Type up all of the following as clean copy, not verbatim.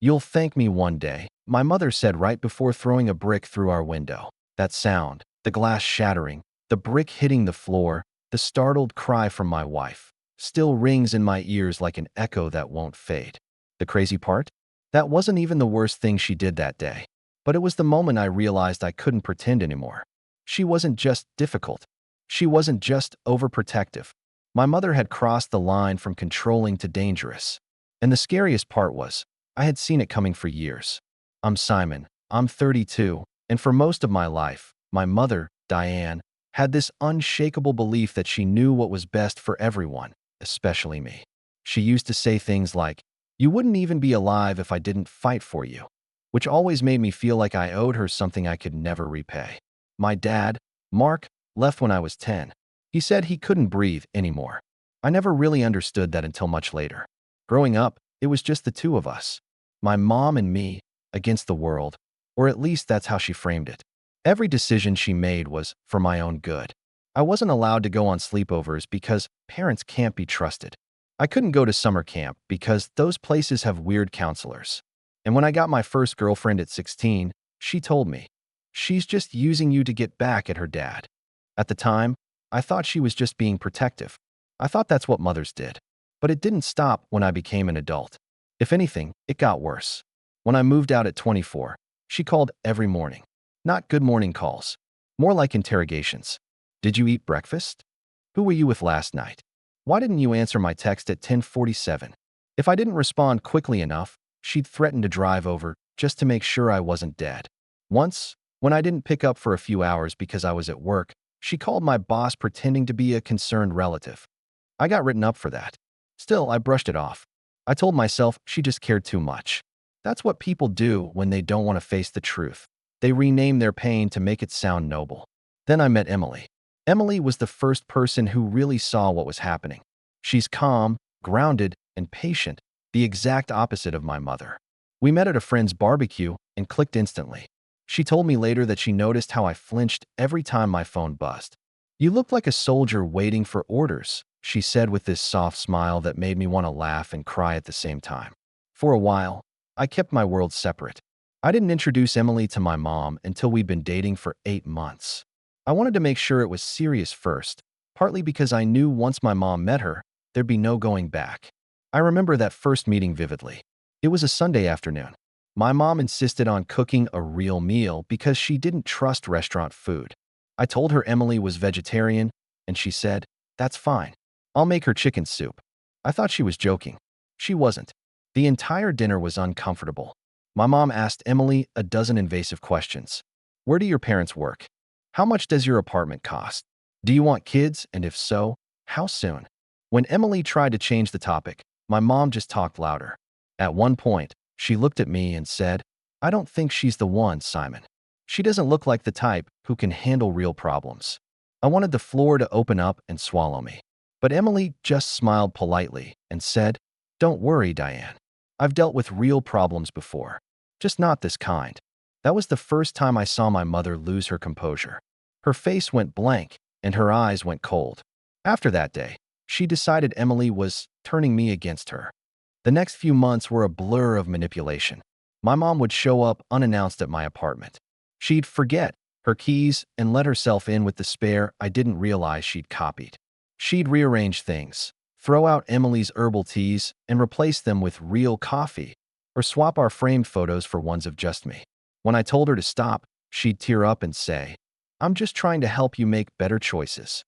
"You'll thank me one day," my mother said right before throwing a brick through our window. That sound, the glass shattering, the brick hitting the floor, the startled cry from my wife, still rings in my ears like an echo that won't fade. The crazy part? That wasn't even the worst thing she did that day. But it was the moment I realized I couldn't pretend anymore. She wasn't just difficult. She wasn't just overprotective. My mother had crossed the line from controlling to dangerous. And the scariest part was, I had seen it coming for years. I'm Simon. I'm 32. And for most of my life, my mother, Diane, had this unshakable belief that she knew what was best for everyone, especially me. She used to say things like, "You wouldn't even be alive if I didn't fight for you," which always made me feel like I owed her something I could never repay. My dad, Mark, left when I was 10. He said he couldn't breathe anymore. I never really understood that until much later. Growing up, it was just the two of us. My mom and me, against the world, or at least that's how she framed it. Every decision she made was for my own good. I wasn't allowed to go on sleepovers because parents can't be trusted. I couldn't go to summer camp because those places have weird counselors. And when I got my first girlfriend at 16, she told me, "She's just using you to get back at her dad." At the time, I thought she was just being protective. I thought that's what mothers did. But it didn't stop when I became an adult. If anything, it got worse. When I moved out at 24, she called every morning. Not good morning calls, more like interrogations. "Did you eat breakfast? Who were you with last night? Why didn't you answer my text at 10:47? If I didn't respond quickly enough, she'd threaten to drive over just to make sure I wasn't dead. Once, when I didn't pick up for a few hours because I was at work, she called my boss pretending to be a concerned relative. I got written up for that. Still, I brushed it off. I told myself she just cared too much. That's what people do when they don't want to face the truth. They rename their pain to make it sound noble. Then I met Emily. Emily was the first person who really saw what was happening. She's calm, grounded, and patient, the exact opposite of my mother. We met at a friend's barbecue and clicked instantly. She told me later that she noticed how I flinched every time my phone buzzed. "You look like a soldier waiting for orders," she said with this soft smile that made me want to laugh and cry at the same time. For a while, I kept my worlds separate. I didn't introduce Emily to my mom until we'd been dating for 8 months. I wanted to make sure it was serious first, partly because I knew once my mom met her, there'd be no going back. I remember that first meeting vividly. It was a Sunday afternoon. My mom insisted on cooking a real meal because she didn't trust restaurant food. I told her Emily was vegetarian, and she said, "That's fine. I'll make her chicken soup." I thought she was joking. She wasn't. The entire dinner was uncomfortable. My mom asked Emily a dozen invasive questions. "Where do your parents work? How much does your apartment cost? Do you want kids, and if so, how soon?" When Emily tried to change the topic, my mom just talked louder. At one point, she looked at me and said, "I don't think she's the one, Simon. She doesn't look like the type who can handle real problems." I wanted the floor to open up and swallow me. But Emily just smiled politely and said, "Don't worry, Diane. I've dealt with real problems before, just not this kind." That was the first time I saw my mother lose her composure. Her face went blank and her eyes went cold. After that day, she decided Emily was turning me against her. The next few months were a blur of manipulation. My mom would show up unannounced at my apartment. She'd forget her keys and let herself in with the spare I didn't realize she'd copied. She'd rearrange things, throw out Emily's herbal teas and replace them with real coffee, or swap our framed photos for ones of just me. When I told her to stop, she'd tear up and say, "I'm just trying to help you make better choices."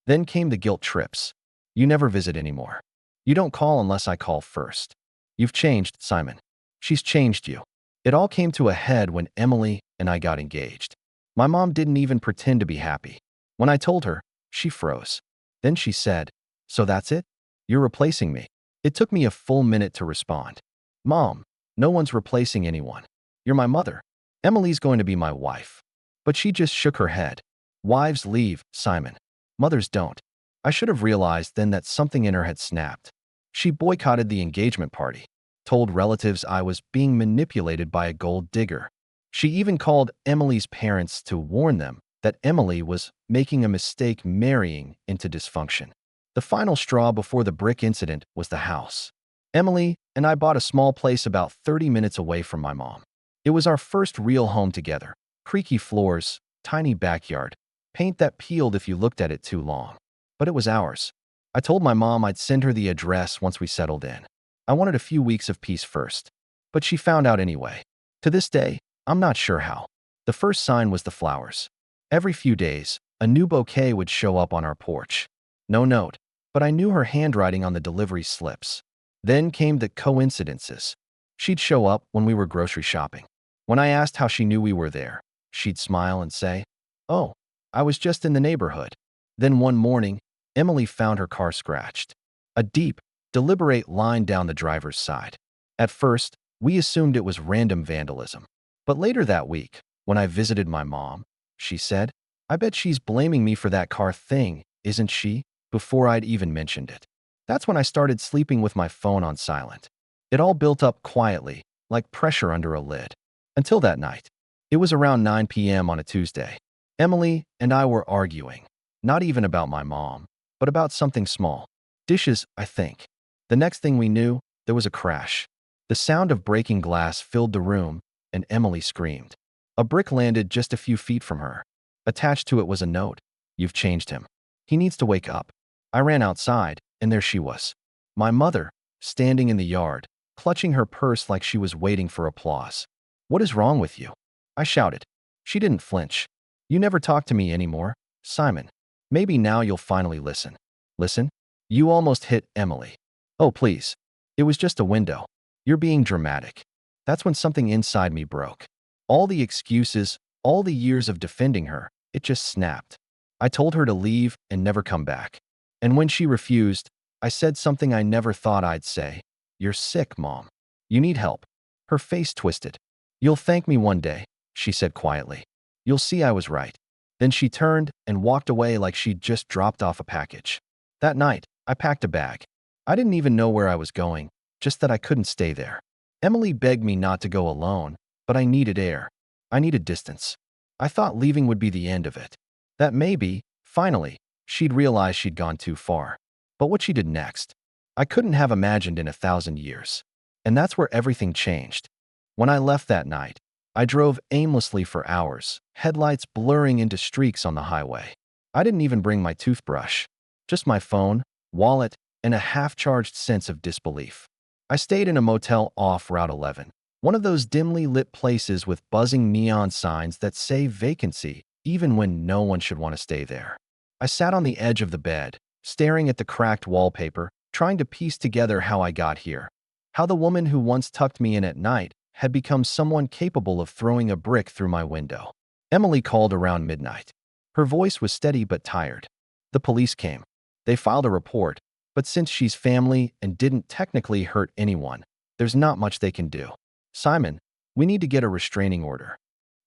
Then came the guilt trips. "You never visit anymore. You don't call unless I call first. You've changed, Simon. She's changed you." It all came to a head when Emily and I got engaged. My mom didn't even pretend to be happy. When I told her, she froze. Then she said, "So that's it? You're replacing me?" It took me a full minute to respond. "Mom, no one's replacing anyone. You're my mother. Emily's going to be my wife." But she just shook her head. "Wives leave, Simon. Mothers don't." I should have realized then that something in her had snapped. She boycotted the engagement party, told relatives I was being manipulated by a gold digger. She even called Emily's parents to warn them that Emily was making a mistake marrying into dysfunction. The final straw before the brick incident was the house. Emily and I bought a small place about 30 minutes away from my mom. It was our first real home together. Creaky floors, tiny backyard, paint that peeled if you looked at it too long. But it was ours. I told my mom I'd send her the address once we settled in. I wanted a few weeks of peace first. But she found out anyway. To this day, I'm not sure how. The first sign was the flowers. Every few days, a new bouquet would show up on our porch. No note, but I knew her handwriting on the delivery slips. Then came the coincidences. She'd show up when we were grocery shopping. When I asked how she knew we were there, she'd smile and say, "Oh, I was just in the neighborhood." Then one morning, Emily found her car scratched. A deep, deliberate line down the driver's side. At first, we assumed it was random vandalism. But later that week, when I visited my mom, she said, "I bet she's blaming me for that car thing, isn't she?" Before I'd even mentioned it. That's when I started sleeping with my phone on silent. It all built up quietly, like pressure under a lid. Until that night. It was around 9 p.m. on a Tuesday. Emily and I were arguing. Not even about my mom, but about something small. Dishes, I think. The next thing we knew, there was a crash. The sound of breaking glass filled the room, and Emily screamed. A brick landed just a few feet from her. Attached to it was a note. "You've changed him. He needs to wake up." I ran outside, and there she was. My mother, standing in the yard, clutching her purse like she was waiting for applause. "What is wrong with you?" I shouted. She didn't flinch. "You never talk to me anymore, Simon. Maybe now you'll finally listen." "Listen?" "You almost hit Emily." "Oh, please. It was just a window." "You're being dramatic." That's when something inside me broke. All the excuses, all the years of defending her, it just snapped. I told her to leave and never come back. And when she refused, I said something I never thought I'd say. "You're sick, Mom. You need help." Her face twisted. "You'll thank me one day," she said quietly. "You'll see I was right." Then she turned and walked away like she'd just dropped off a package. That night, I packed a bag. I didn't even know where I was going, just that I couldn't stay there. Emily begged me not to go alone, but I needed air. I needed distance. I thought leaving would be the end of it. That maybe, finally, she'd realize she'd gone too far. But what she did next, I couldn't have imagined in 1,000 years. And that's where everything changed. When I left that night, I drove aimlessly for hours, headlights blurring into streaks on the highway. I didn't even bring my toothbrush. Just my phone, wallet, and a half-charged sense of disbelief. I stayed in a motel off Route 11, one of those dimly lit places with buzzing neon signs that say vacancy, even when no one should want to stay there. I sat on the edge of the bed, staring at the cracked wallpaper, trying to piece together how I got here. How the woman who once tucked me in at night had become someone capable of throwing a brick through my window. Emily called around midnight. Her voice was steady but tired. The police came. They filed a report, but since she's family and didn't technically hurt anyone, there's not much they can do. "Simon, we need to get a restraining order."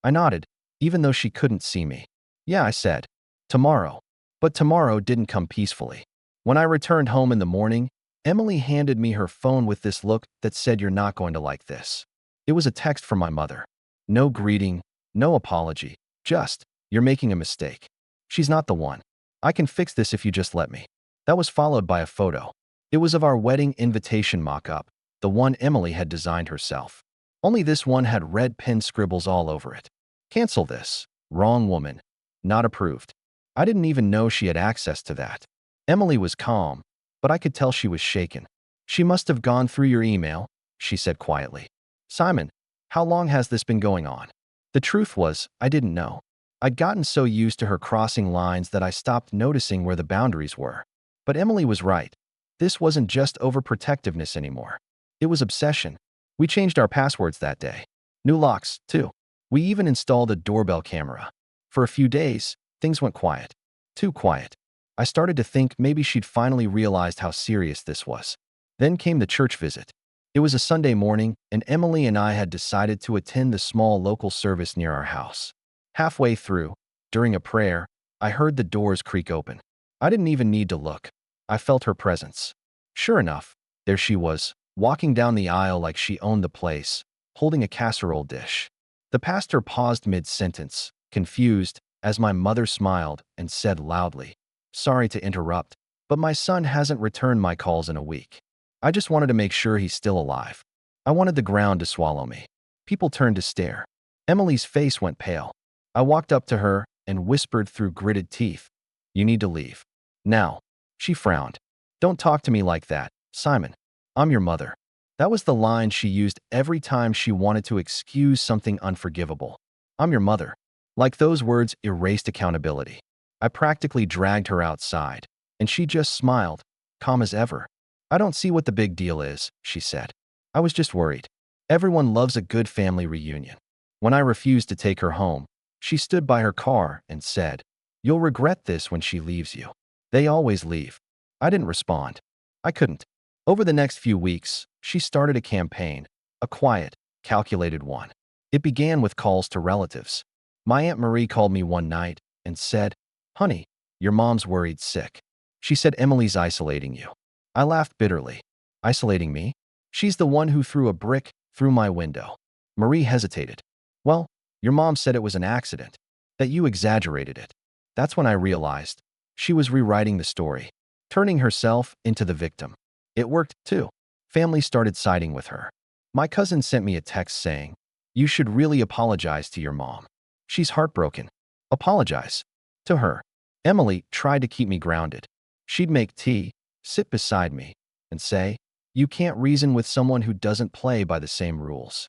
I nodded, even though she couldn't see me. "Yeah," I said. "Tomorrow." But tomorrow didn't come peacefully. When I returned home in the morning, Emily handed me her phone with this look that said, "You're not going to like this." It was a text from my mother. No greeting, no apology, just, "You're making a mistake. She's not the one. I can fix this if you just let me." That was followed by a photo. It was of our wedding invitation mock-up, the one Emily had designed herself. Only this one had red pen scribbles all over it. "Cancel this. Wrong woman. Not approved." I didn't even know she had access to that. Emily was calm, but I could tell she was shaken. "She must have gone through your email," she said quietly. "Simon, how long has this been going on?" The truth was, I didn't know. I'd gotten so used to her crossing lines that I stopped noticing where the boundaries were. But Emily was right. This wasn't just overprotectiveness anymore. It was obsession. We changed our passwords that day. New locks, too. We even installed a doorbell camera. For a few days, things went quiet. Too quiet. I started to think maybe she'd finally realized how serious this was. Then came the church visit. It was a Sunday morning, and Emily and I had decided to attend the small local service near our house. Halfway through, during a prayer, I heard the doors creak open. I didn't even need to look. I felt her presence. Sure enough, there she was, walking down the aisle like she owned the place, holding a casserole dish. The pastor paused mid-sentence, confused, as my mother smiled and said loudly, "Sorry to interrupt, but my son hasn't returned my calls in a week." I just wanted to make sure he's still alive. I wanted the ground to swallow me. People turned to stare. Emily's face went pale. I walked up to her and whispered through gritted teeth, "You need to leave. Now." She frowned. "Don't talk to me like that, Simon. I'm your mother." That was the line she used every time she wanted to excuse something unforgivable. "I'm your mother." Like those words erased accountability. I practically dragged her outside, and she just smiled, calm as ever. "I don't see what the big deal is," she said. "I was just worried. Everyone loves a good family reunion." When I refused to take her home, she stood by her car and said, "You'll regret this when she leaves you." They always leave. I didn't respond. I couldn't. Over the next few weeks, she started a campaign, a quiet, calculated one. It began with calls to relatives. My Aunt Marie called me one night and said, "Honey, your mom's worried sick. She said Emily's isolating you." I laughed bitterly. "Isolating me? She's the one who threw a brick through my window." Marie hesitated. "Well, your mom said it was an accident, that you exaggerated it." That's when I realized she was rewriting the story, turning herself into the victim. It worked, too. Families started siding with her. My cousin sent me a text saying, "You should really apologize to your mom. She's heartbroken." Apologize? To her. Emily tried to keep me grounded. She'd make tea, sit beside me, and say, "You can't reason with someone who doesn't play by the same rules."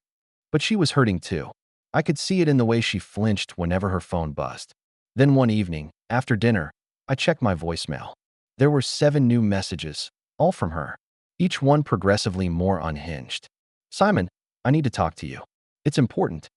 But she was hurting too. I could see it in the way she flinched whenever her phone buzzed. Then one evening, after dinner, I checked my voicemail. There were 7 new messages, all from her, each one progressively more unhinged. "Simon, I need to talk to you. It's important.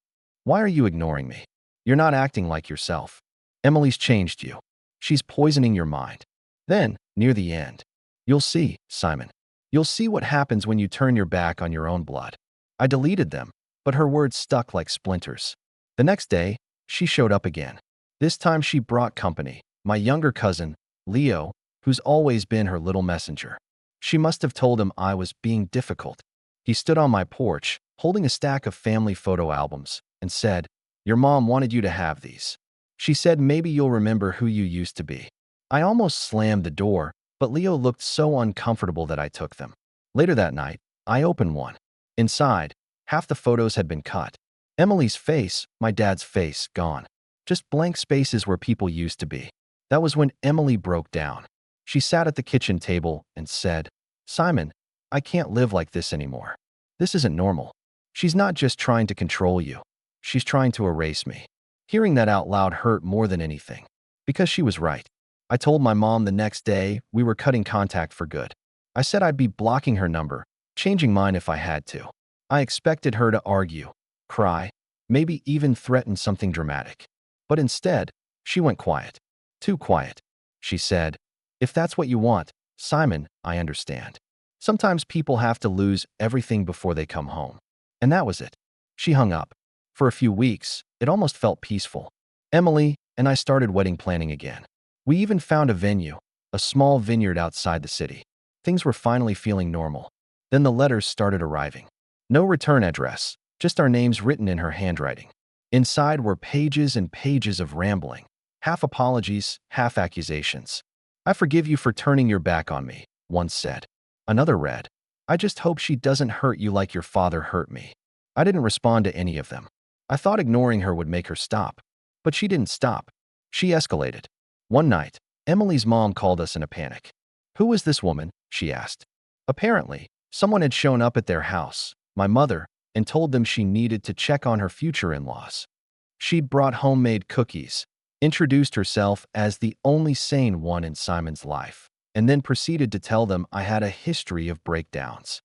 Why are you ignoring me? You're not acting like yourself. Emily's changed you. She's poisoning your mind." Then, near the end, "You'll see, Simon. You'll see what happens when you turn your back on your own blood." I deleted them, but her words stuck like splinters. The next day, she showed up again. This time she brought company, my younger cousin, Leo, who's always been her little messenger. She must have told him I was being difficult. He stood on my porch, holding a stack of family photo albums, and said, "Your mom wanted you to have these. She said maybe you'll remember who you used to be." I almost slammed the door, but Leo looked so uncomfortable that I took them. Later that night, I opened one. Inside, half the photos had been cut. Emily's face, my dad's face, gone. Just blank spaces where people used to be. That was when Emily broke down. She sat at the kitchen table and said, "Simon, I can't live like this anymore. This isn't normal. She's not just trying to control you. She's trying to erase me." Hearing that out loud hurt more than anything. Because she was right. I told my mom the next day we were cutting contact for good. I said I'd be blocking her number, changing mine if I had to. I expected her to argue, cry, maybe even threaten something dramatic. But instead, she went quiet. Too quiet. She said, "If that's what you want, Simon, I understand. Sometimes people have to lose everything before they come home." And that was it. She hung up. For a few weeks, it almost felt peaceful. Emily and I started wedding planning again. We even found a venue, a small vineyard outside the city. Things were finally feeling normal. Then the letters started arriving. No return address, just our names written in her handwriting. Inside were pages and pages of rambling, half apologies, half accusations. "I forgive you for turning your back on me," one said. Another read, "I just hope she doesn't hurt you like your father hurt me." I didn't respond to any of them. I thought ignoring her would make her stop. But she didn't stop. She escalated. One night, Emily's mom called us in a panic. "Who was this woman?" she asked. Apparently, someone had shown up at their house, my mother, and told them she needed to check on her future in-laws. She'd brought homemade cookies, introduced herself as the only sane one in Simon's life, and then proceeded to tell them I had a history of breakdowns.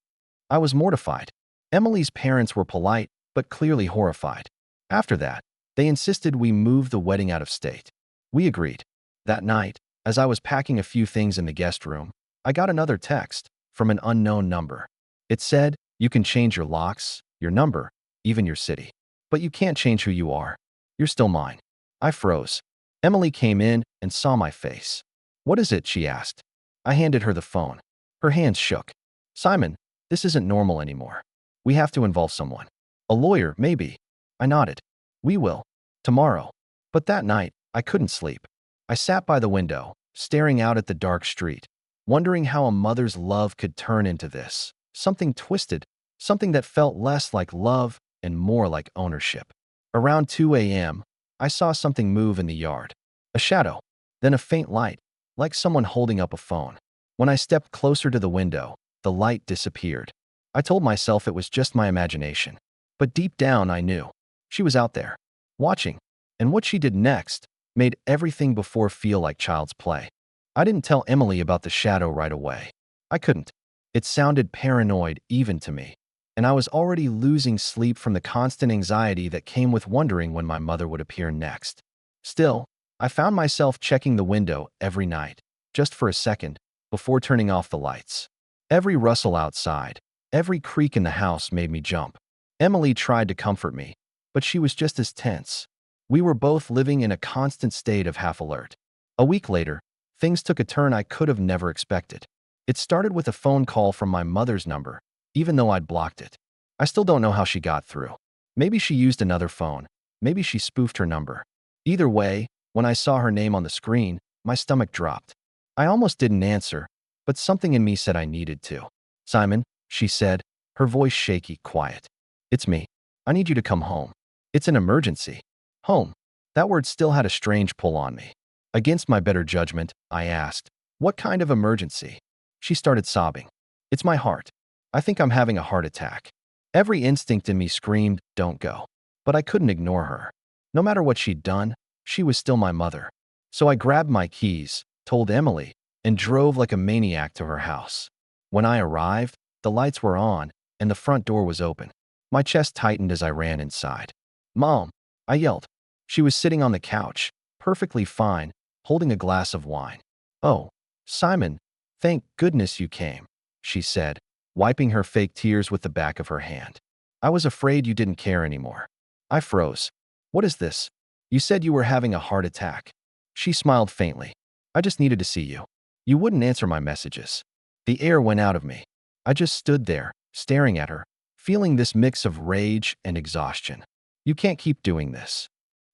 I was mortified. Emily's parents were polite, but clearly horrified. After that, they insisted we move the wedding out of state. We agreed. That night, as I was packing a few things in the guest room, I got another text from an unknown number. It said, "You can change your locks, your number, even your city. But you can't change who you are. You're still mine." I froze. Emily came in and saw my face. "What is it?" she asked. I handed her the phone. Her hands shook. "Simon, this isn't normal anymore. We have to involve someone. A lawyer, maybe." I nodded. "We will. Tomorrow." But that night, I couldn't sleep. I sat by the window, staring out at the dark street. wondering how a mother's love could turn into this. Something twisted, something that felt less like love and more like ownership. Around 2 a.m., I saw something move in the yard. A shadow, then a faint light, like someone holding up a phone. When I stepped closer to the window, the light disappeared. I told myself it was just my imagination. But deep down, I knew. She was out there, watching, and what she did next made everything before feel like child's play. I didn't tell Emily about the shadow right away. I couldn't. It sounded paranoid even to me, and I was already losing sleep from the constant anxiety that came with wondering when my mother would appear next. Still, I found myself checking the window every night, just for a second, before turning off the lights. Every rustle outside, every creak in the house made me jump. Emily tried to comfort me, but she was just as tense. We were both living in a constant state of half alert. A week later, things took a turn I could have never expected. It started with a phone call from my mother's number, even though I'd blocked it. I still don't know how she got through. Maybe she used another phone. Maybe she spoofed her number. Either way, when I saw her name on the screen, my stomach dropped. I almost didn't answer, but something in me said I needed to. "Simon," she said, her voice shaky, quiet. "It's me. I need you to come home. It's an emergency." Home. That word still had a strange pull on me. Against my better judgment, I asked, "What kind of emergency?" She started sobbing. "It's my heart. I think I'm having a heart attack." Every instinct in me screamed, "Don't go." But I couldn't ignore her. No matter what she'd done, she was still my mother. So I grabbed my keys, told Emily, and drove like a maniac to her house. When I arrived, the lights were on, and the front door was open. My chest tightened as I ran inside. "Mom!" I yelled. She was sitting on the couch, perfectly fine, holding a glass of wine. "Oh, Simon, thank goodness you came," she said, wiping her fake tears with the back of her hand. "I was afraid you didn't care anymore." I froze. "What is this? You said you were having a heart attack." She smiled faintly. "I just needed to see you. You wouldn't answer my messages." The air went out of me. I just stood there, staring at her, feeling this mix of rage and exhaustion. "You can't keep doing this,"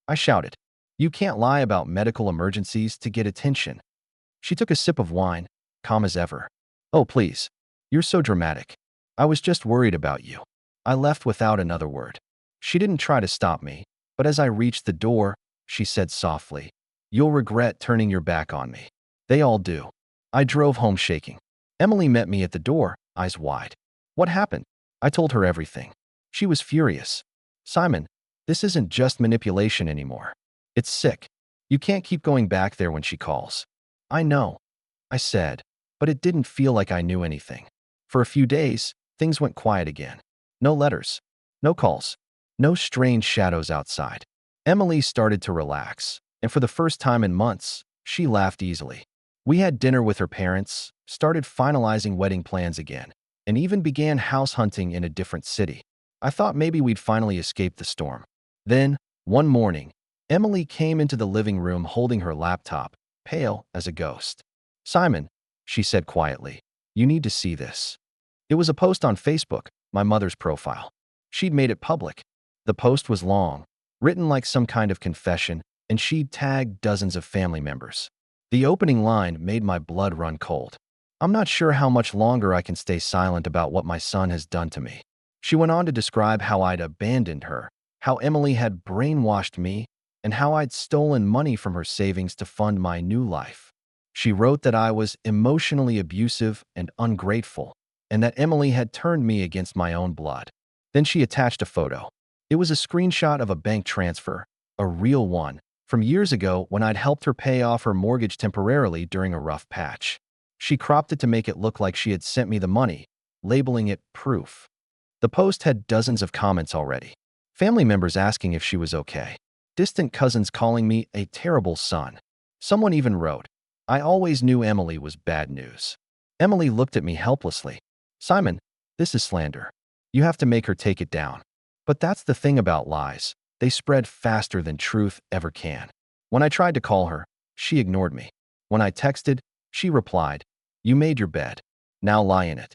I shouted. "You can't lie about medical emergencies to get attention." She took a sip of wine, calm as ever. "Oh, please. You're so dramatic. I was just worried about you." I left without another word. She didn't try to stop me, but as I reached the door, she said softly, "You'll regret turning your back on me." They all do. I drove home shaking. Emily met me at the door, eyes wide. "What happened?" I told her everything. She was furious. "Simon, this isn't just manipulation anymore. It's sick. You can't keep going back there when she calls." "I know," I said, but it didn't feel like I knew anything. For a few days, things went quiet again. No letters, no calls, no strange shadows outside. Emily started to relax, and for the first time in months, she laughed easily. We had dinner with her parents, started finalizing wedding plans again, and even began house hunting in a different city. I thought maybe we'd finally escape the storm. Then, one morning, Emily came into the living room holding her laptop, pale as a ghost. "Simon," she said quietly, "you need to see this." It was a post on Facebook, my mother's profile. She'd made it public. The post was long, written like some kind of confession, and she'd tagged dozens of family members. The opening line made my blood run cold. "I'm not sure how much longer I can stay silent about what my son has done to me." She went on to describe how I'd abandoned her, how Emily had brainwashed me, and how I'd stolen money from her savings to fund my new life. She wrote that I was emotionally abusive and ungrateful, and that Emily had turned me against my own blood. Then she attached a photo. It was a screenshot of a bank transfer, a real one, from years ago when I'd helped her pay off her mortgage temporarily during a rough patch. She cropped it to make it look like she had sent me the money, labeling it proof. The post had dozens of comments already. Family members asking if she was okay. Distant cousins calling me a terrible son. Someone even wrote, "I always knew Emily was bad news." Emily looked at me helplessly. "Simon, this is slander. You have to make her take it down." But that's the thing about lies. They spread faster than truth ever can. When I tried to call her, she ignored me. When I texted, she replied, "You made your bed. Now lie in it."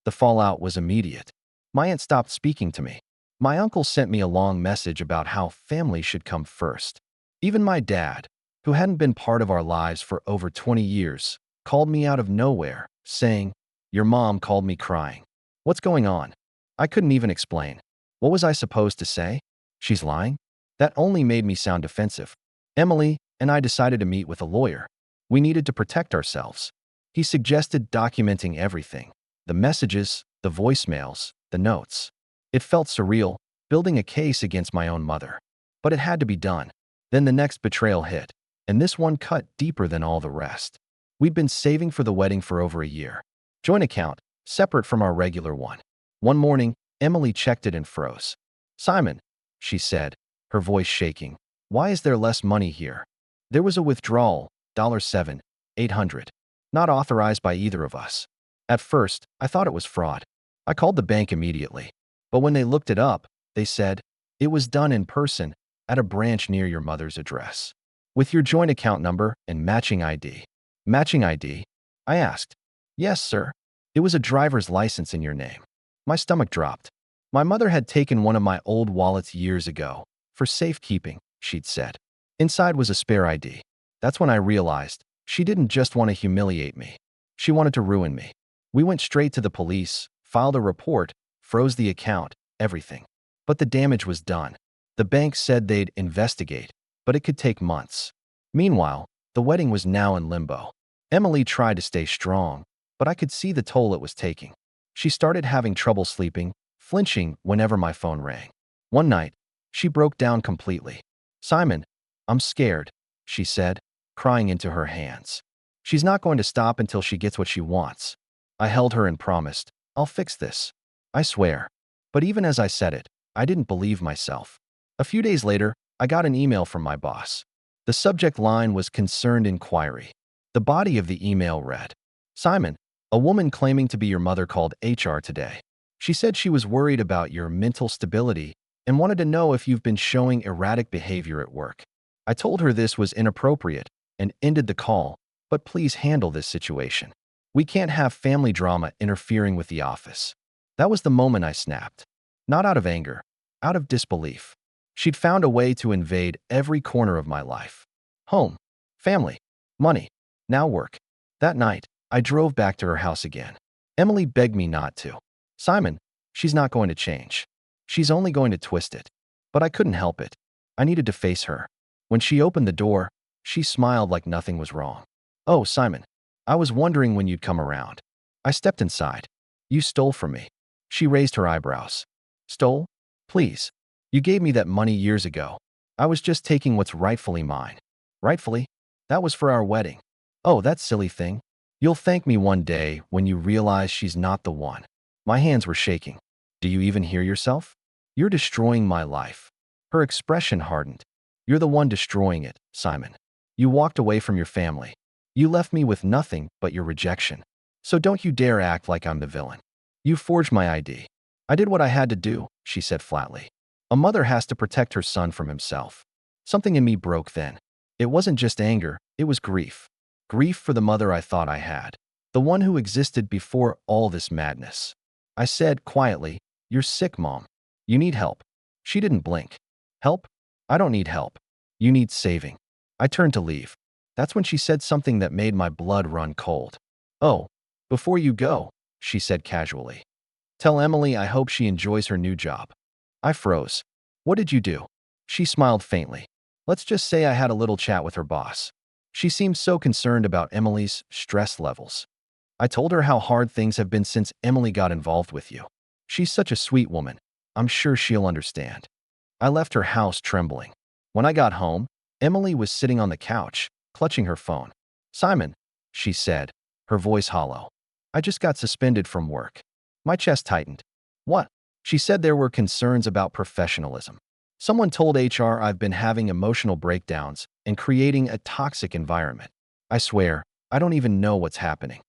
The fallout was immediate. My aunt stopped speaking to me. My uncle sent me a long message about how family should come first. Even my dad, who hadn't been part of our lives for over 20 years, called me out of nowhere, saying, "Your mom called me crying." What's going on? I couldn't even explain. What was I supposed to say? She's lying? That only made me sound defensive. Emily and I decided to meet with a lawyer. We needed to protect ourselves. He suggested documenting everything: the messages, the voicemails, the notes. It felt surreal, building a case against my own mother. But it had to be done. Then the next betrayal hit, and this one cut deeper than all the rest. We'd been saving for the wedding for over a year. Joint account, separate from our regular one. One morning, Emily checked it and froze. "Simon," she said, her voice shaking, "why is there less money here?" There was a withdrawal, $7,800, not authorized by either of us. At first, I thought it was fraud. I called the bank immediately. But when they looked it up, they said, "It was done in person at a branch near your mother's address, with your joint account number and matching ID." Matching ID? I asked. "Yes, sir. It was a driver's license in your name." My stomach dropped. My mother had taken one of my old wallets years ago, for safekeeping, she'd said. Inside was a spare ID. That's when I realized she didn't just want to humiliate me. She wanted to ruin me. We went straight to the police, filed a report, froze the account, everything. But the damage was done. The bank said they'd investigate, but it could take months. Meanwhile, the wedding was now in limbo. Emily tried to stay strong, but I could see the toll it was taking. She started having trouble sleeping, flinching whenever my phone rang. One night, she broke down completely. "Simon, I'm scared," she said, crying into her hands. She's not going to stop until she gets what she wants. I held her and promised, "I'll fix this. I swear." But even as I said it, I didn't believe myself. A few days later, I got an email from my boss. The subject line was "Concerned Inquiry." The body of the email read, "Simon, a woman claiming to be your mother called HR today. She said she was worried about your mental stability and wanted to know if you've been showing erratic behavior at work." I told her this was inappropriate and ended the call, "But please handle this situation. We can't have family drama interfering with the office." That was the moment I snapped. Not out of anger, out of disbelief. She'd found a way to invade every corner of my life. Home, family, money, now work. That night, I drove back to her house again. Emily begged me not to. "Simon, she's not going to change. She's only going to twist it." But I couldn't help it. I needed to face her. When she opened the door, she smiled like nothing was wrong. "Oh, Simon, I was wondering when you'd come around." I stepped inside. "You stole from me." She raised her eyebrows. "Stole? Please. You gave me that money years ago. I was just taking what's rightfully mine." "Rightfully? That was for our wedding." "Oh, that silly thing. You'll thank me one day when you realize she's not the one." My hands were shaking. "Do you even hear yourself? You're destroying my life." Her expression hardened. "You're the one destroying it, Simon. You walked away from your family. You left me with nothing but your rejection. So don't you dare act like I'm the villain. You forged my ID." "I did what I had to do," she said flatly. "A mother has to protect her son from himself." Something in me broke then. It wasn't just anger, it was grief. Grief for the mother I thought I had. The one who existed before all this madness. I said quietly, "You're sick, Mom. You need help." She didn't blink. "Help? I don't need help. You need saving." I turned to leave. That's when she said something that made my blood run cold. "Oh, before you go," she said casually, "tell Emily I hope she enjoys her new job." I froze. "What did you do?" She smiled faintly. "Let's just say I had a little chat with her boss. She seemed so concerned about Emily's stress levels. I told her how hard things have been since Emily got involved with you. She's such a sweet woman. I'm sure she'll understand." I left her house trembling. When I got home, Emily was sitting on the couch, clutching her phone. "Simon," she said, her voice hollow, "I just got suspended from work." My chest tightened. "What?" She said there were concerns about professionalism. "Someone told HR I've been having emotional breakdowns and creating a toxic environment." I swear, I don't even know what's happening.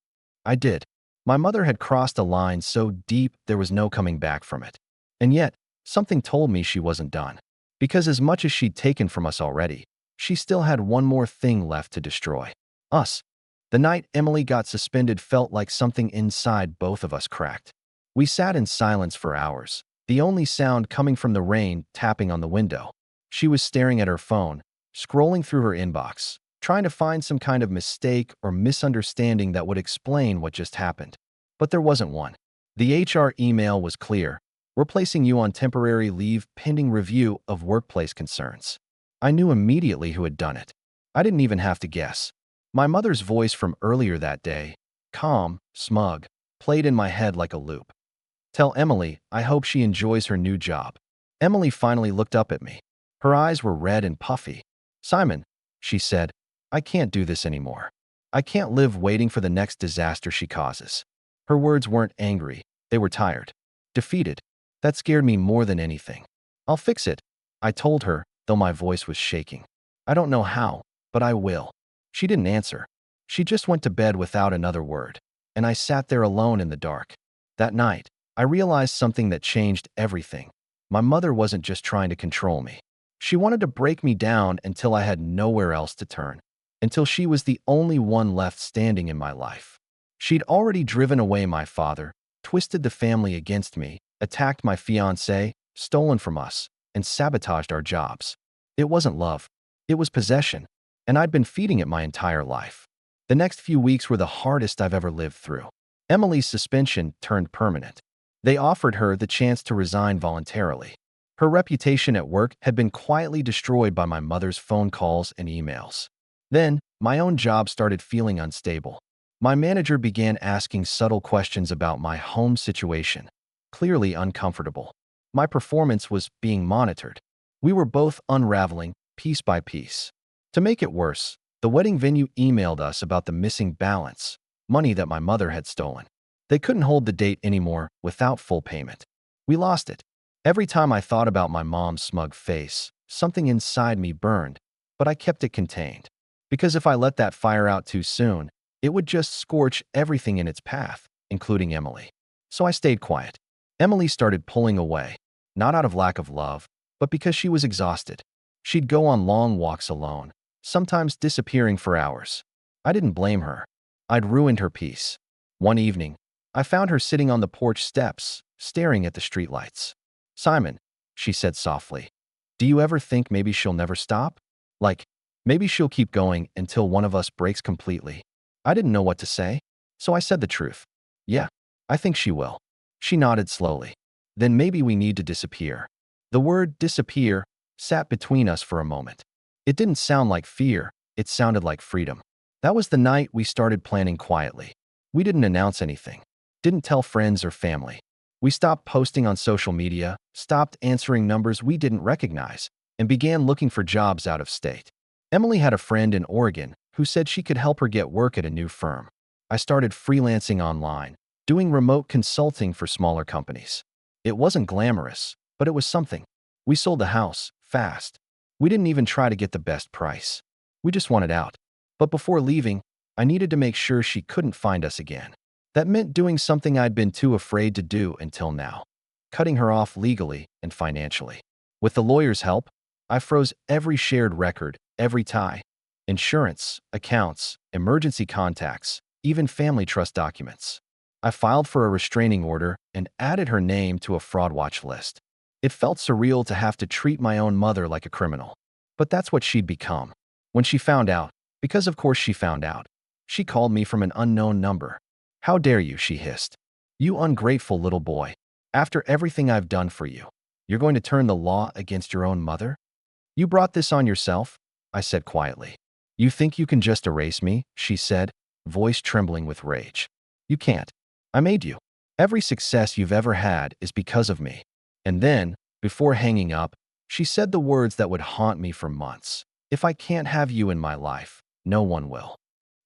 I did. My mother had crossed a line so deep there was no coming back from it. And yet, something told me she wasn't done. Because as much as she'd taken from us already, she still had one more thing left to destroy. Us. The night Emily got suspended felt like something inside both of us cracked. We sat in silence for hours, the only sound coming from the rain tapping on the window. She was staring at her phone, scrolling through her inbox. trying to find some kind of mistake or misunderstanding that would explain what just happened. But there wasn't one. The HR email was clear. We're placing you on temporary leave pending review of workplace concerns. I knew immediately who had done it. I didn't even have to guess. My mother's voice from earlier that day, calm, smug, played in my head like a loop. Tell Emily I hope she enjoys her new job. Emily finally looked up at me. Her eyes were red and puffy. Simon, she said, I can't do this anymore. I can't live waiting for the next disaster she causes. Her words weren't angry. They were tired. Defeated. That scared me more than anything. I'll fix it, I told her, though my voice was shaking. I don't know how, but I will. She didn't answer. She just went to bed without another word, and I sat there alone in the dark. That night, I realized something that changed everything. My mother wasn't just trying to control me. She wanted to break me down until I had nowhere else to turn, until she was the only one left standing in my life. She'd already driven away my father, twisted the family against me, attacked my fiancé, stolen from us, and sabotaged our jobs. It wasn't love. It was possession, and I'd been feeding it my entire life. The next few weeks were the hardest I've ever lived through. Emily's suspension turned permanent. They offered her the chance to resign voluntarily. Her reputation at work had been quietly destroyed by my mother's phone calls and emails. Then, my own job started feeling unstable. My manager began asking subtle questions about my home situation, clearly uncomfortable. My performance was being monitored. We were both unraveling, piece by piece. To make it worse, the wedding venue emailed us about the missing balance, money that my mother had stolen. They couldn't hold the date anymore without full payment. We lost it. Every time I thought about my mom's smug face, something inside me burned, but I kept it contained. Because if I let that fire out too soon, it would just scorch everything in its path, including Emily. So I stayed quiet. Emily started pulling away, not out of lack of love, but because she was exhausted. She'd go on long walks alone, sometimes disappearing for hours. I didn't blame her. I'd ruined her peace. One evening, I found her sitting on the porch steps, staring at the streetlights. Simon, she said softly, do you ever think maybe she'll never stop? Like, maybe she'll keep going until one of us breaks completely. I didn't know what to say, so I said the truth. Yeah, I think she will. She nodded slowly. Then maybe we need to disappear. The word disappear sat between us for a moment. It didn't sound like fear, it sounded like freedom. That was the night we started planning quietly. We didn't announce anything, didn't tell friends or family. We stopped posting on social media, stopped answering numbers we didn't recognize, and began looking for jobs out of state. Emily had a friend in Oregon who said she could help her get work at a new firm. I started freelancing online, doing remote consulting for smaller companies. It wasn't glamorous, but it was something. We sold the house, fast. We didn't even try to get the best price. We just wanted out. But before leaving, I needed to make sure she couldn't find us again. That meant doing something I'd been too afraid to do until now, cutting her off legally and financially. With the lawyer's help, I froze every shared record, every tie, insurance, accounts, emergency contacts, even family trust documents. I filed for a restraining order and added her name to a fraud watch list. It felt surreal to have to treat my own mother like a criminal. But that's what she'd become. When she found out, because of course she found out, she called me from an unknown number. How dare you, she hissed. You ungrateful little boy. After everything I've done for you, you're going to turn the law against your own mother? You brought this on yourself, I said quietly. You think you can just erase me, she said, voice trembling with rage. You can't. I made you. Every success you've ever had is because of me. And then, before hanging up, she said the words that would haunt me for months. If I can't have you in my life, no one will.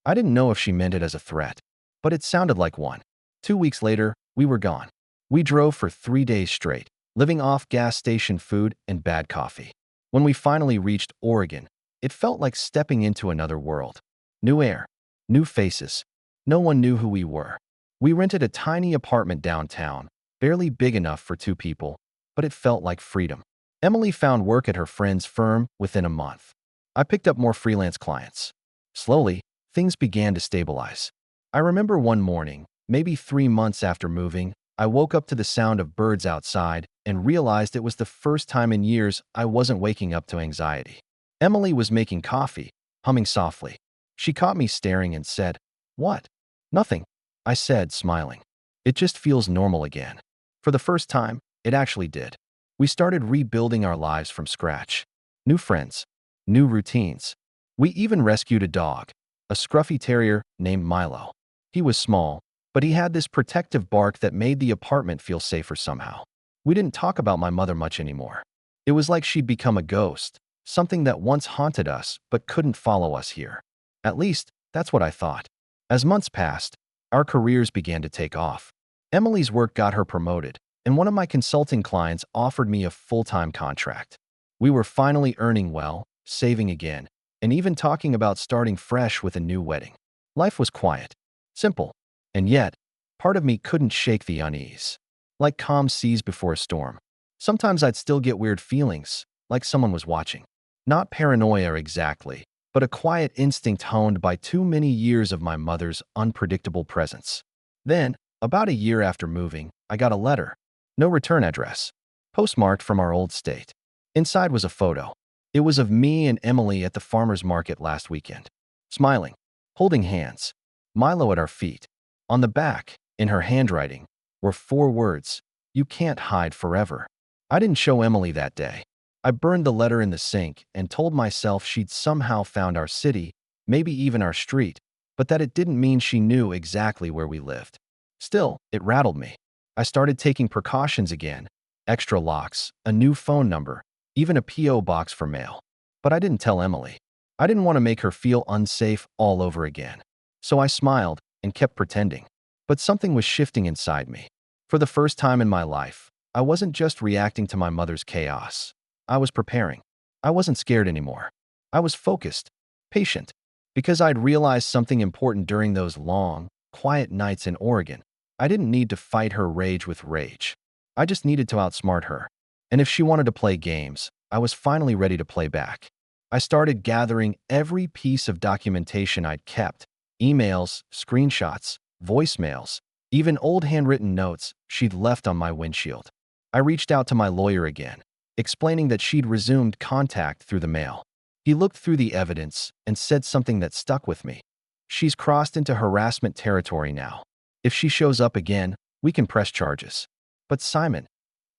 I didn't know if she meant it as a threat, but it sounded like one. 2 weeks later, we were gone. We drove for 3 days straight, living off gas station food and bad coffee. When we finally reached Oregon, it felt like stepping into another world. New air, new faces. No one knew who we were. We rented a tiny apartment downtown, barely big enough for 2 people, but it felt like freedom. Emily found work at her friend's firm within a month. I picked up more freelance clients. Slowly, things began to stabilize. I remember one morning, maybe 3 months after moving, I woke up to the sound of birds outside and realized it was the first time in years I wasn't waking up to anxiety. Emily was making coffee, humming softly. She caught me staring and said, "What?" "Nothing," I said, smiling. "It just feels normal again." For the first time, it actually did. We started rebuilding our lives from scratch. New friends, new routines. We even rescued a dog, a scruffy terrier named Milo. He was small, but he had this protective bark that made the apartment feel safer somehow. We didn't talk about my mother much anymore. It was like she'd become a ghost, something that once haunted us but couldn't follow us here. At least, that's what I thought. As months passed, our careers began to take off. Emily's work got her promoted, and one of my consulting clients offered me a full-time contract. We were finally earning well, saving again, and even talking about starting fresh with a new wedding. Life was quiet, simple, and yet, part of me couldn't shake the unease. Like calm seas before a storm. Sometimes I'd still get weird feelings, like someone was watching. Not paranoia exactly, but a quiet instinct honed by too many years of my mother's unpredictable presence. Then, about a year after moving, I got a letter. No return address. Postmarked from our old state. Inside was a photo. It was of me and Emily at the farmer's market last weekend. Smiling, holding hands. Milo at our feet. On the back, in her handwriting, were 4 words: "You can't hide forever." I didn't show Emily that day. I burned the letter in the sink and told myself she'd somehow found our city, maybe even our street, but that it didn't mean she knew exactly where we lived. Still, it rattled me. I started taking precautions again. Extra locks, a new phone number, even a P.O. box for mail. But I didn't tell Emily. I didn't want to make her feel unsafe all over again. So I smiled and kept pretending. But something was shifting inside me. For the first time in my life, I wasn't just reacting to my mother's chaos. I was preparing. I wasn't scared anymore. I was focused, patient, because I'd realized something important during those long, quiet nights in Oregon. I didn't need to fight her rage with rage. I just needed to outsmart her. And if she wanted to play games, I was finally ready to play back. I started gathering every piece of documentation I'd kept: emails, screenshots, voicemails, even old handwritten notes she'd left on my windshield. I reached out to my lawyer again, explaining that she'd resumed contact through the mail. He looked through the evidence and said something that stuck with me. "She's crossed into harassment territory now. If she shows up again, we can press charges. But Simon,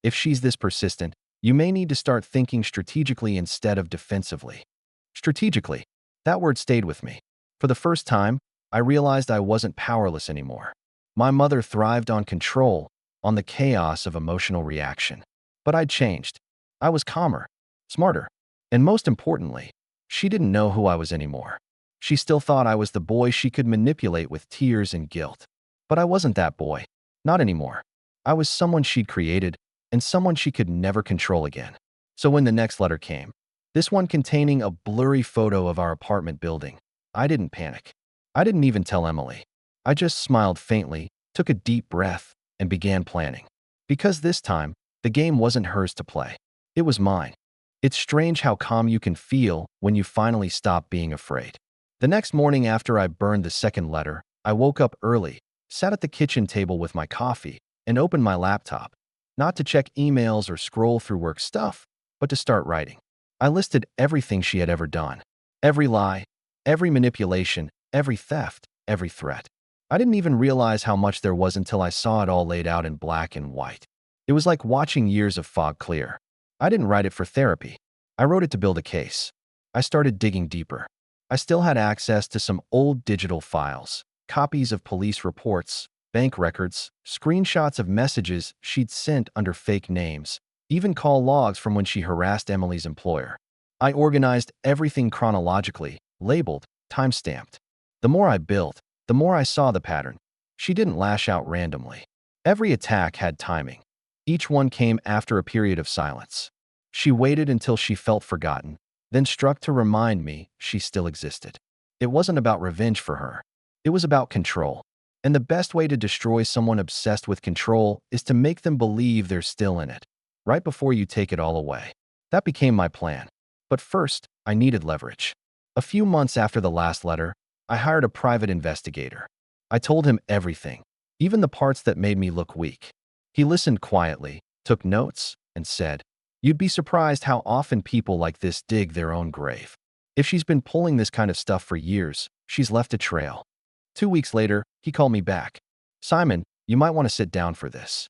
if she's this persistent, you may need to start thinking strategically instead of defensively." Strategically. That word stayed with me. For the first time, I realized I wasn't powerless anymore. My mother thrived on control, on the chaos of emotional reaction. But I'd changed. I was calmer, smarter, and most importantly, she didn't know who I was anymore. She still thought I was the boy she could manipulate with tears and guilt. But I wasn't that boy. Not anymore. I was someone she'd created, and someone she could never control again. So when the next letter came, this one containing a blurry photo of our apartment building, I didn't panic. I didn't even tell Emily. I just smiled faintly, took a deep breath, and began planning. Because this time, the game wasn't hers to play. It was mine. It's strange how calm you can feel when you finally stop being afraid. The next morning after I burned the second letter, I woke up early, sat at the kitchen table with my coffee, and opened my laptop. Not to check emails or scroll through work stuff, but to start writing. I listed everything she had ever done. Every lie, every manipulation, every theft, every threat. I didn't even realize how much there was until I saw it all laid out in black and white. It was like watching years of fog clear. I didn't write it for therapy. I wrote it to build a case. I started digging deeper. I still had access to some old digital files, copies of police reports, bank records, screenshots of messages she'd sent under fake names, even call logs from when she harassed Emily's employer. I organized everything chronologically, labeled, time-stamped. The more I built, the more I saw the pattern. She didn't lash out randomly. Every attack had timing. Each one came after a period of silence. She waited until she felt forgotten, then struck to remind me she still existed. It wasn't about revenge for her. It was about control. And the best way to destroy someone obsessed with control is to make them believe they're still in it, right before you take it all away. That became my plan. But first, I needed leverage. A few months after the last letter, I hired a private investigator. I told him everything, even the parts that made me look weak. He listened quietly, took notes, and said, "You'd be surprised how often people like this dig their own grave." If she's been pulling this kind of stuff for years, she's left a trail. 2 weeks later, he called me back. Simon, you might want to sit down for this.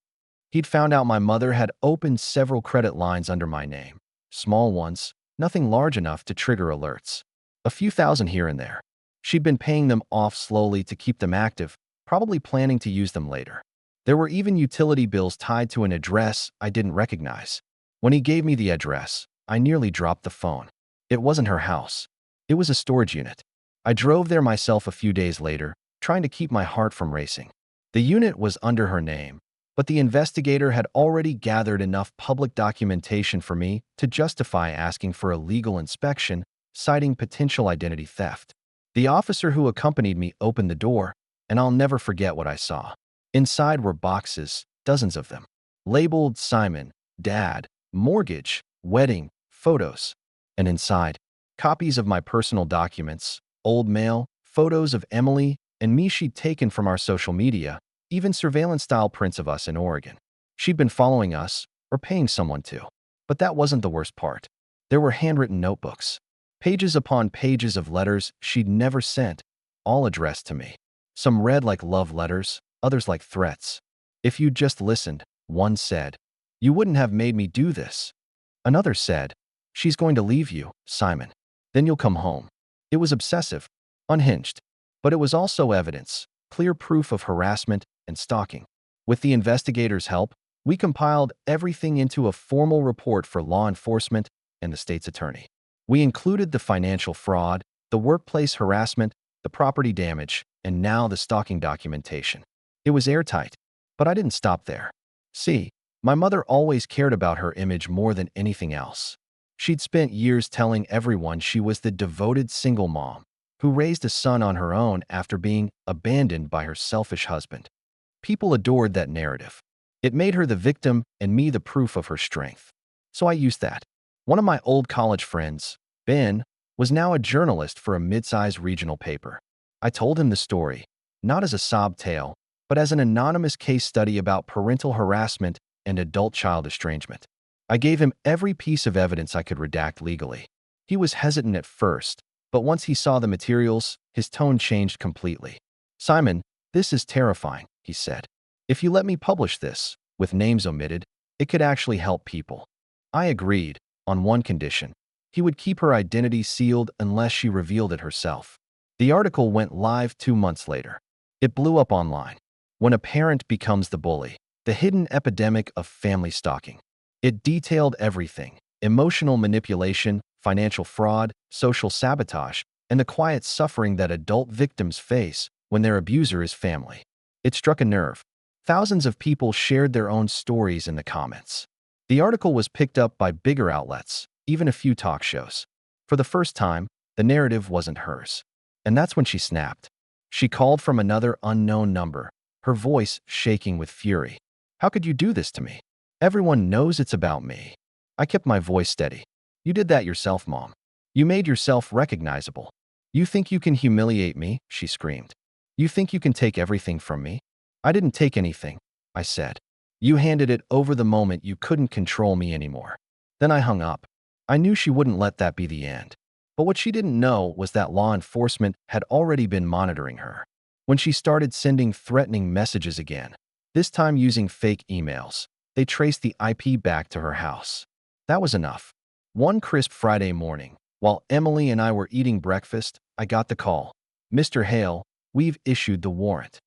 He'd found out my mother had opened several credit lines under my name. Small ones, nothing large enough to trigger alerts. A few thousand here and there. She'd been paying them off slowly to keep them active, probably planning to use them later. There were even utility bills tied to an address I didn't recognize. When he gave me the address, I nearly dropped the phone. It wasn't her house. It was a storage unit. I drove there myself a few days later, trying to keep my heart from racing. The unit was under her name, but the investigator had already gathered enough public documentation for me to justify asking for a legal inspection, citing potential identity theft. The officer who accompanied me opened the door, and I'll never forget what I saw. Inside were boxes, dozens of them, labeled Simon, Dad, Mortgage, Wedding, Photos. And inside, copies of my personal documents, old mail, photos of Emily and me she'd taken from our social media, even surveillance-style prints of us in Oregon. She'd been following us, or paying someone to. But that wasn't the worst part. There were handwritten notebooks, pages upon pages of letters she'd never sent, all addressed to me. Some read like love letters, others like threats. If you'd just listened, one said, you wouldn't have made me do this. Another said, she's going to leave you, Simon. Then you'll come home. It was obsessive, unhinged. But it was also evidence, clear proof of harassment and stalking. With the investigators' help, we compiled everything into a formal report for law enforcement and the state's attorney. We included the financial fraud, the workplace harassment, the property damage, and now the stalking documentation. It was airtight, but I didn't stop there. See, my mother always cared about her image more than anything else. She'd spent years telling everyone she was the devoted single mom who raised a son on her own after being abandoned by her selfish husband. People adored that narrative. It made her the victim and me the proof of her strength. So I used that. One of my old college friends, Ben, was now a journalist for a mid-sized regional paper. I told him the story, not as a sob tale, but as an anonymous case study about parental harassment and adult-child estrangement. I gave him every piece of evidence I could redact legally. He was hesitant at first, but once he saw the materials, his tone changed completely. Simon, this is terrifying, he said. If you let me publish this, with names omitted, it could actually help people. I agreed, on one condition. He would keep her identity sealed unless she revealed it herself. The article went live 2 months later. It blew up online. When a parent becomes the bully, the hidden epidemic of family stalking. It detailed everything: emotional manipulation, financial fraud, social sabotage, and the quiet suffering that adult victims face when their abuser is family. It struck a nerve. Thousands of people shared their own stories in the comments. The article was picked up by bigger outlets, even a few talk shows. For the first time, the narrative wasn't hers. And that's when she snapped. She called from another unknown number, her voice shaking with fury. How could you do this to me? Everyone knows it's about me. I kept my voice steady. You did that yourself, Mom. You made yourself recognizable. You think you can humiliate me? She screamed. You think you can take everything from me? I didn't take anything, I said. You handed it over the moment you couldn't control me anymore. Then I hung up. I knew she wouldn't let that be the end. But what she didn't know was that law enforcement had already been monitoring her. When she started sending threatening messages again, this time using fake emails, they traced the IP back to her house. That was enough. One crisp Friday morning, while Emily and I were eating breakfast, I got the call. Mr. Hale, we've issued the warrant.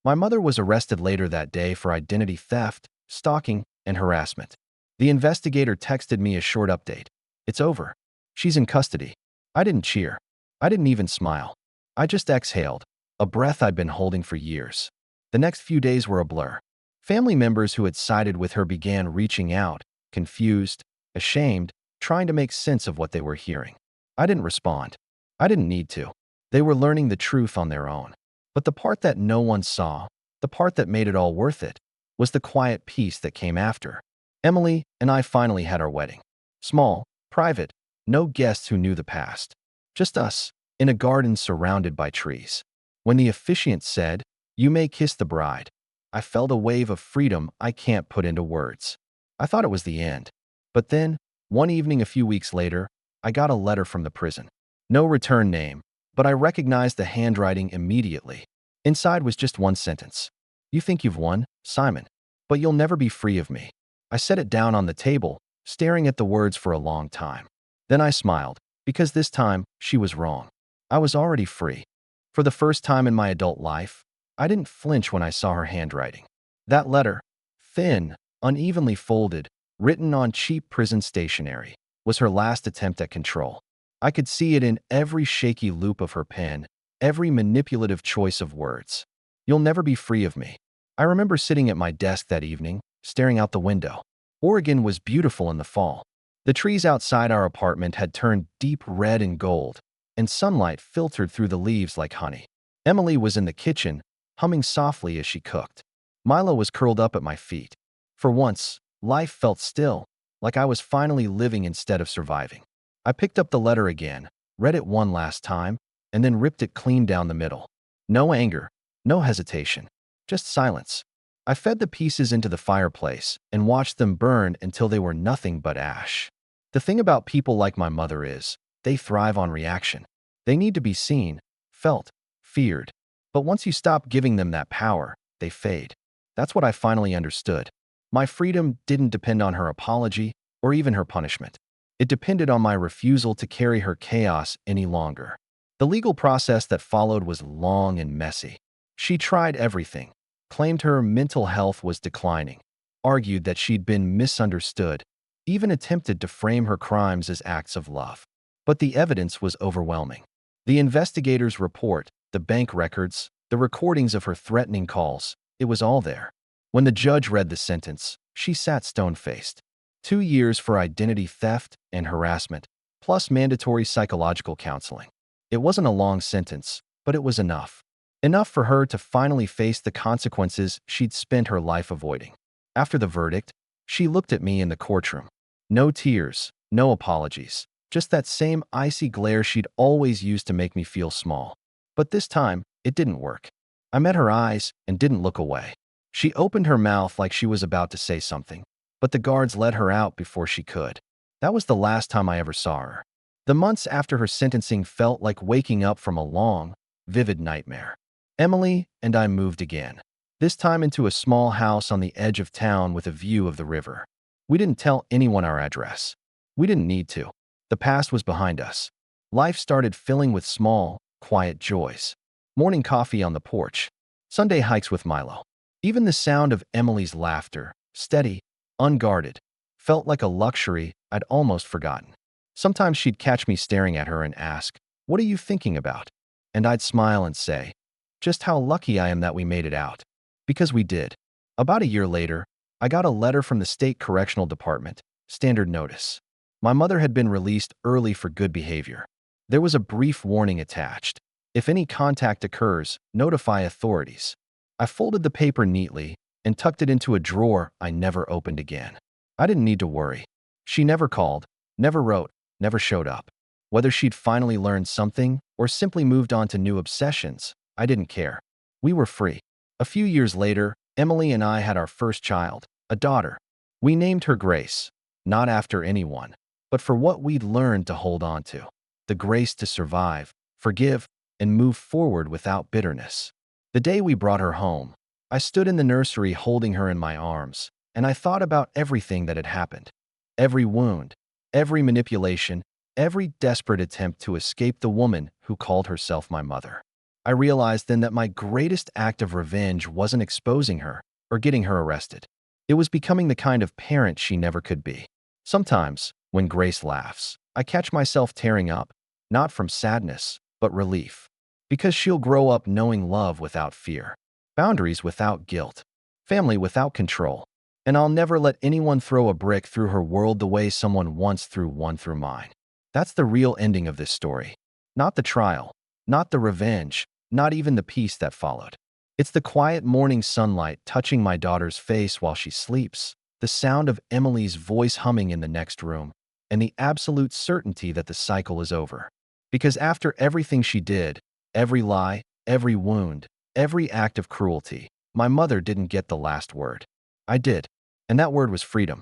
My mother was arrested later that day for identity theft, stalking, and harassment. The investigator texted me a short update. It's over. She's in custody. I didn't cheer. I didn't even smile. I just exhaled, a breath I'd been holding for years. The next few days were a blur. Family members who had sided with her began reaching out, confused, ashamed, trying to make sense of what they were hearing. I didn't respond. I didn't need to. They were learning the truth on their own. But the part that no one saw, the part that made it all worth it, was the quiet peace that came after. Emily and I finally had our wedding. Small, private, no guests who knew the past. Just us, in a garden surrounded by trees. When the officiant said, "You may kiss the bride," I felt a wave of freedom I can't put into words. I thought it was the end. But then, one evening a few weeks later, I got a letter from the prison. No return name, but I recognized the handwriting immediately. Inside was just one sentence. You think you've won, Simon, but you'll never be free of me. I set it down on the table, staring at the words for a long time. Then I smiled, because this time she was wrong. I was already free. For the first time in my adult life, I didn't flinch when I saw her handwriting. That letter, thin, unevenly folded, written on cheap prison stationery, was her last attempt at control. I could see it in every shaky loop of her pen, every manipulative choice of words. You'll never be free of me. I remember sitting at my desk that evening, staring out the window. Oregon was beautiful in the fall. The trees outside our apartment had turned deep red and gold, and sunlight filtered through the leaves like honey. Emily was in the kitchen, humming softly as she cooked. Milo was curled up at my feet. For once, life felt still, like I was finally living instead of surviving. I picked up the letter again, read it one last time, and then ripped it clean down the middle. No anger, no hesitation, just silence. I fed the pieces into the fireplace and watched them burn until they were nothing but ash. The thing about people like my mother is, they thrive on reaction. They need to be seen, felt, feared. But once you stop giving them that power, they fade. That's what I finally understood. My freedom didn't depend on her apology or even her punishment. It depended on my refusal to carry her chaos any longer. The legal process that followed was long and messy. She tried everything, claimed her mental health was declining, argued that she'd been misunderstood, even attempted to frame her crimes as acts of love. But the evidence was overwhelming. The investigators' report, the bank records, the recordings of her threatening calls, it was all there. When the judge read the sentence, she sat stone-faced. 2 years for identity theft and harassment, plus mandatory psychological counseling. It wasn't a long sentence, but it was enough. Enough for her to finally face the consequences she'd spent her life avoiding. After the verdict, she looked at me in the courtroom. No tears, no apologies, just that same icy glare she'd always used to make me feel small. But this time, it didn't work. I met her eyes and didn't look away. She opened her mouth like she was about to say something, but the guards let her out before she could. That was the last time I ever saw her. The months after her sentencing felt like waking up from a long, vivid nightmare. Emily and I moved again, this time into a small house on the edge of town with a view of the river. We didn't tell anyone our address. We didn't need to. The past was behind us. Life started filling with small, quiet joys. Morning coffee on the porch, Sunday hikes with Milo. Even the sound of Emily's laughter, steady, unguarded, felt like a luxury I'd almost forgotten. Sometimes she'd catch me staring at her and ask, "What are you thinking about?" And I'd smile and say, "Just how lucky I am that we made it out." Because we did. About a year later, I got a letter from the state correctional department, standard notice. My mother had been released early for good behavior. There was a brief warning attached. If any contact occurs, notify authorities. I folded the paper neatly and tucked it into a drawer I never opened again. I didn't need to worry. She never called, never wrote, never showed up. Whether she'd finally learned something or simply moved on to new obsessions, I didn't care. We were free. A few years later, Emily and I had our first child, a daughter. We named her Grace, not after anyone, but for what we'd learned to hold on to. The grace to survive, forgive, and move forward without bitterness. The day we brought her home, I stood in the nursery holding her in my arms, and I thought about everything that had happened. Every wound, every manipulation, every desperate attempt to escape the woman who called herself my mother. I realized then that my greatest act of revenge wasn't exposing her or getting her arrested. It was becoming the kind of parent she never could be. Sometimes, when Grace laughs, I catch myself tearing up, not from sadness, but relief. Because she'll grow up knowing love without fear, boundaries without guilt, family without control, and I'll never let anyone throw a brick through her world the way someone once threw one through mine. That's the real ending of this story. Not the trial, not the revenge, not even the peace that followed. It's the quiet morning sunlight touching my daughter's face while she sleeps, the sound of Emily's voice humming in the next room, and the absolute certainty that the cycle is over. Because after everything she did, every lie, every wound, every act of cruelty, my mother didn't get the last word. I did, and that word was freedom.